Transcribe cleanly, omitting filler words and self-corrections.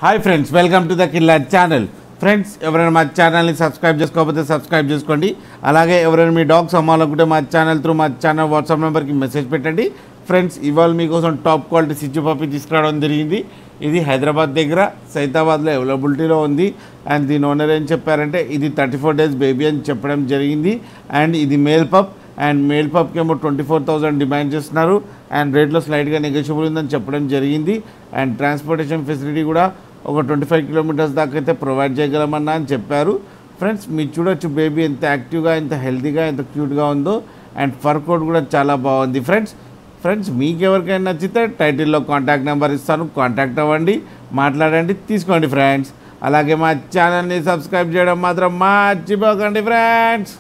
Hi friends, welcome to the killer channel. Friends, ఎవరైనా మా ఛానల్ని సబ్స్క్రైబ్ చేసుకోకపోతే సబ్స్క్రైబ్ చేసుకోండి. అలాగే ఎవరైనా మీ డాగ్స్ అమ్మాలనుకుంటే మా ఛానల్ వాట్సాప్ నెంబర్కి మెసేజ్ పెట్టండి. ఫ్రెండ్స్, ఇవాళ మీకోసం టాప్ క్వాలిటీ సిచ్చు పప్పి తీసుకురావడం జరిగింది. ఇది హైదరాబాద్ దగ్గర సైతాబాద్లో అవైలబిలిటీలో ఉంది. అండ్ దీని ఓనర్ ఏం చెప్పారంటే ఇది 34 days బేబీ అని చెప్పడం జరిగింది. అండ్ ఇది మేల్ పప్. అండ్ మేల్ పప్కి ఏమో 24,000 డిమాండ్ చేస్తున్నారు. అండ్ రేట్లో స్లైట్గా నెగోషియబుల్ ఉందని చెప్పడం జరిగింది. అండ్ ట్రాన్స్పోర్టేషన్ ఫెసిలిటీ కూడా ఒక 25 kilometers దాకా అయితే ప్రొవైడ్ చేయగలమన్నా అని చెప్పారు. ఫ్రెండ్స్, మీరు చూడొచ్చు బేబీ ఎంత యాక్టివ్గా, ఎంత హెల్తీగా, ఎంత క్యూట్గా ఉందో. అండ్ ఫర్ కోట్ కూడా చాలా బాగుంది. ఫ్రెండ్స్ మీకు ఎవరికైనా నచ్చితే టైటిల్లో కాంటాక్ట్ నెంబర్ ఇస్తాను, కాంటాక్ట్ అవ్వండి, మాట్లాడండి, తీసుకోండి ఫ్రెండ్స్. అలాగే మా ఛానల్ని సబ్స్క్రైబ్ చేయడం మాత్రం మర్చిపోకండి ఫ్రెండ్స్.